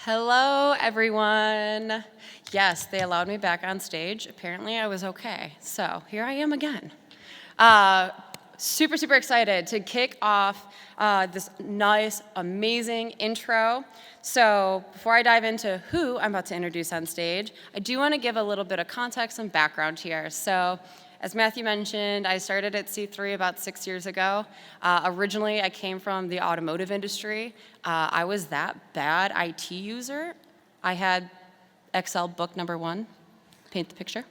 Hello, everyone. Yes, they allowed me back on stage. Apparently, I was okay. So here I am again. Super excited to kick off this nice, amazing intro. So before I dive into who I'm about to introduce on stage, I do want to give a little bit of context and background here. So as Matthew mentioned, I started at C3 about 6 years ago. Originally, I came from the automotive industry. I was that bad IT user. I had Excel book number 1, paint the picture.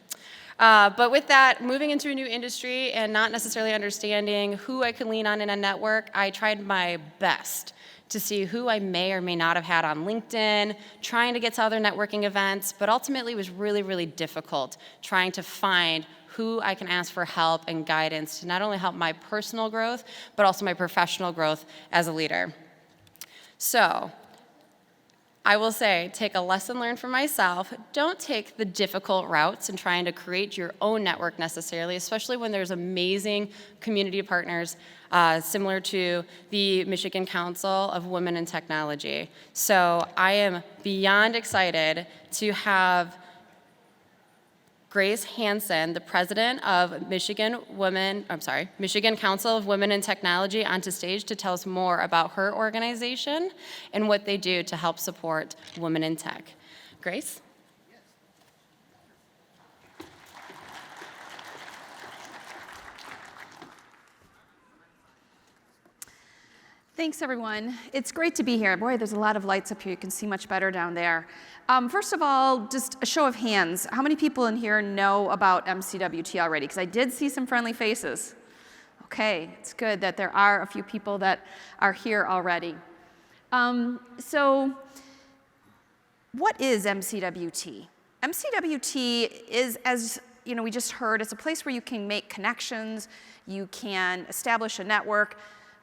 But with that, moving into a new industry and not necessarily understanding who I could lean on in a network, I tried my best to see who I may or may not have had on LinkedIn, trying to get to other networking events, but ultimately it was really difficult trying to find who I can ask for help and guidance to not only help my personal growth, but also my professional growth as a leader. So, I will say, take a lesson learned from myself. Don't take the difficult routes in trying to create your own network necessarily, especially when there's amazing community partners similar to the Michigan Council of Women in Technology. So I am beyond excited to have Grace Hansen, the president of Michigan Council of Women in Technology, onto stage to tell us more about her organization and what they do to help support women in tech. Grace? Thanks, everyone. It's great to be here. Boy, there's a lot of lights up here. You can see much better down there. First of all, just a show of hands. How many people in here know about MCWT already? Because I did see some friendly faces. Okay, it's good that there are a few people that are here already. So what is MCWT? MCWT is, as you know, we just heard, it's a place where you can make connections, you can establish a network,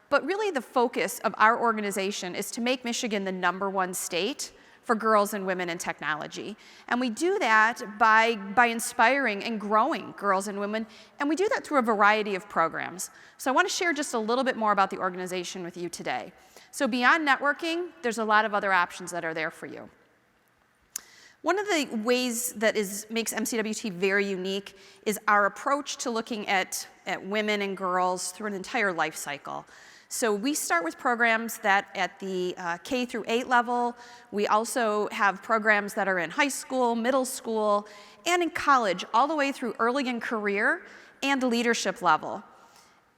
but really the focus of our organization is to make Michigan the #1 state for girls and women in technology. And we do that by inspiring and growing girls and women, and we do that through a variety of programs. So I want to share just a little bit more about the organization with you today. So beyond networking, there's a lot of other options that are there for you. One of the ways that makes MCWT very unique is our approach to looking at women and girls through an entire life cycle. So we start with programs that at the K through 8 level. We also have programs that are in high school, middle school, and in college, all the way through early in career and leadership level.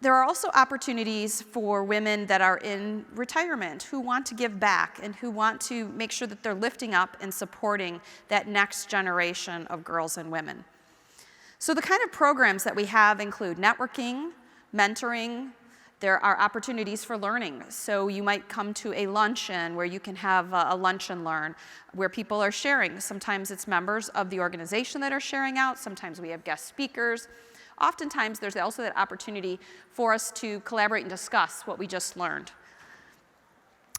There are also opportunities for women that are in retirement who want to give back and who want to make sure that they're lifting up and supporting that next generation of girls and women. So the kind of programs that we have include networking, mentoring. There are opportunities for learning. So you might come to a luncheon where you can have a lunch and learn, where people are sharing. Sometimes it's members of the organization that are sharing out. Sometimes we have guest speakers. Oftentimes there's also that opportunity for us to collaborate and discuss what we just learned.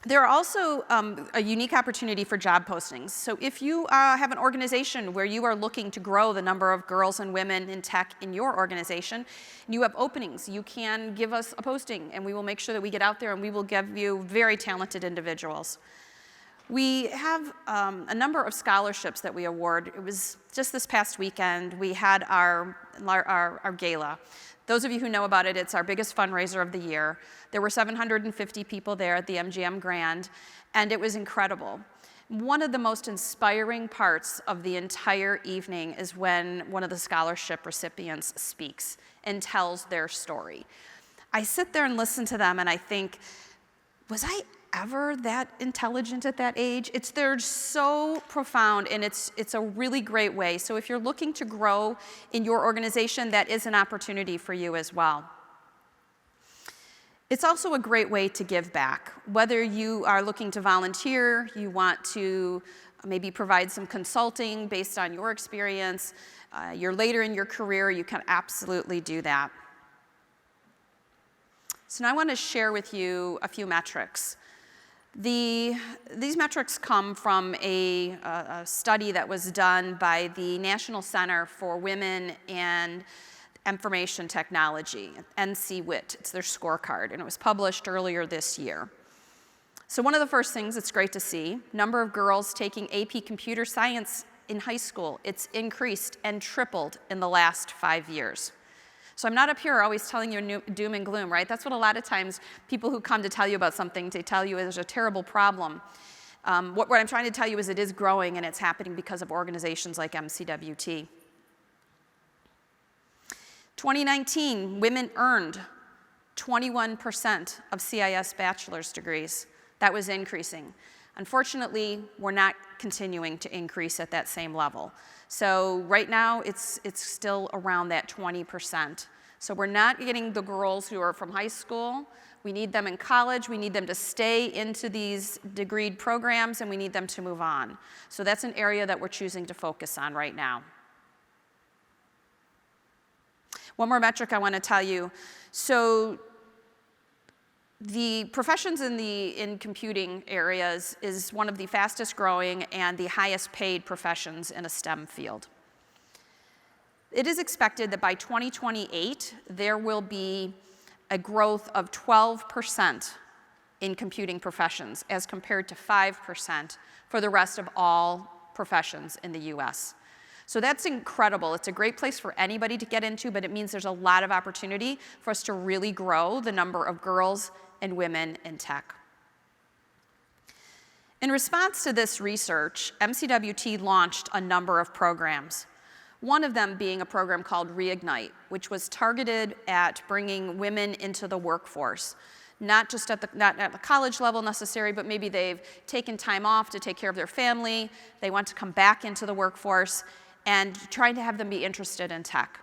There are also a unique opportunity for job postings. So if you have an organization where you are looking to grow the number of girls and women in tech in your organization, and you have openings, you can give us a posting and we will make sure that we get out there and we will give you very talented individuals. We have a number of scholarships that we award. It was just this past weekend, we had our gala. Those of you who know about it, it's our biggest fundraiser of the year. There were 750 people there at the MGM Grand, and it was incredible. One of the most inspiring parts of the entire evening is when one of the scholarship recipients speaks and tells their story. I sit there and listen to them and I think, was I ever that intelligent at that age? They're so profound, and it's a really great way. So if you're looking to grow in your organization, that is an opportunity for you as well. It's also a great way to give back. Whether you are looking to volunteer, you want to maybe provide some consulting based on your experience, you're later in your career, you can absolutely do that. So now I want to share with you a few metrics. These metrics come from a study that was done by the National Center for Women and Information Technology, MCWT. It's their scorecard, and it was published earlier this year. So one of the first things it's great to see, number of girls taking AP Computer Science in high school, it's increased and tripled in the last 5 years. So I'm not up here always telling you doom and gloom, right? That's what a lot of times people who come to tell you about something, they tell you there's a terrible problem. What I'm trying to tell you is it is growing, and it's happening because of organizations like MCWT. 2019, women earned 21% of CIS bachelor's degrees. That was increasing. Unfortunately, we're not continuing to increase at that same level. So right now, it's still around that 20%. So we're not getting the girls who are from high school. We need them in college. We need them to stay into these degreed programs, and we need them to move on. So that's an area that we're choosing to focus on right now. One more metric I want to tell you. So the professions in computing areas is one of the fastest growing and the highest paid professions in a STEM field. It is expected that by 2028, there will be a growth of 12% in computing professions as compared to 5% for the rest of all professions in the US. So that's incredible. It's a great place for anybody to get into, but it means there's a lot of opportunity for us to really grow the number of girls and women in tech. In response to this research, MCWT launched a number of programs. One of them being a program called Reignite, which was targeted at bringing women into the workforce. Not just at the college level necessarily, but maybe they've taken time off to take care of their family, they want to come back into the workforce, and trying to have them be interested in tech.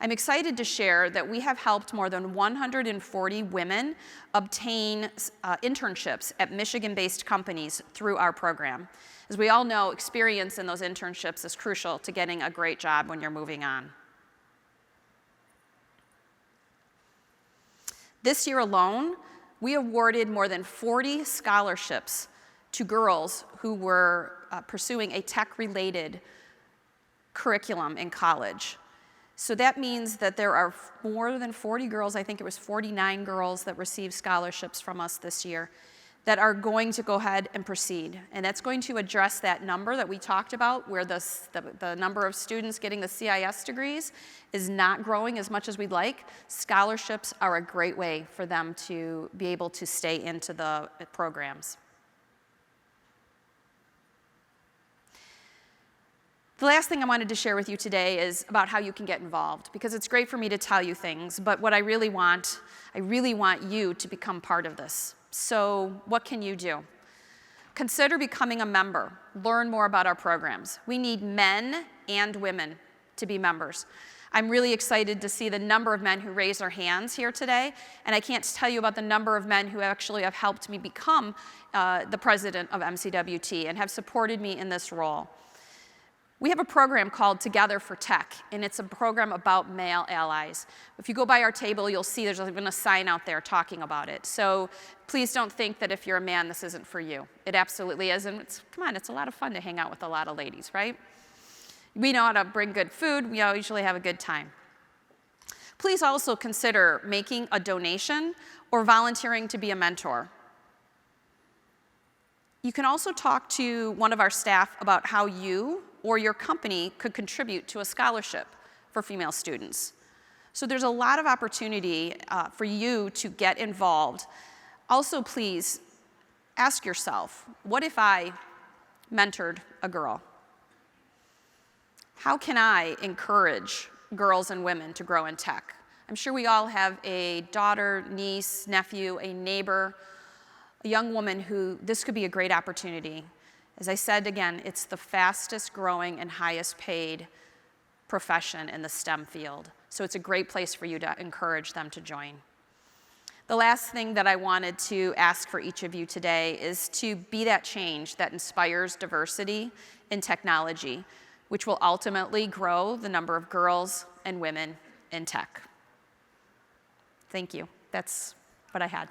I'm excited to share that we have helped more than 140 women obtain internships at Michigan-based companies through our program. As we all know, experience in those internships is crucial to getting a great job when you're moving on. This year alone, we awarded more than 40 scholarships to girls who were pursuing a tech-related curriculum in college. So that means that there are more than 40 girls, I think it was 49 girls that received scholarships from us this year, that are going to go ahead and proceed. And that's going to address that number that we talked about, where the number of students getting the CIS degrees is not growing as much as we'd like. Scholarships are a great way for them to be able to stay into the programs. The last thing I wanted to share with you today is about how you can get involved, because it's great for me to tell you things, but what I really want you to become part of this. So what can you do? Consider becoming a member. Learn more about our programs. We need men and women to be members. I'm really excited to see the number of men who raised their hands here today, and I can't tell you about the number of men who actually have helped me become the president of MCWT and have supported me in this role. We have a program called Together for Tech, and it's a program about male allies. If you go by our table, you'll see there's even a sign out there talking about it. So please don't think that if you're a man, this isn't for you. It absolutely is, and come on, it's a lot of fun to hang out with a lot of ladies, right? We know how to bring good food. We all usually have a good time. Please also consider making a donation or volunteering to be a mentor. You can also talk to one of our staff about how you or your company could contribute to a scholarship for female students. So there's a lot of opportunity for you to get involved. Also, please ask yourself, what if I mentored a girl? How can I encourage girls and women to grow in tech? I'm sure we all have a daughter, niece, nephew, a neighbor, a young woman who this could be a great opportunity. As I said again, it's the fastest growing and highest paid profession in the STEM field. So it's a great place for you to encourage them to join. The last thing that I wanted to ask for each of you today is to be that change that inspires diversity in technology, which will ultimately grow the number of girls and women in tech. Thank you. That's what I had.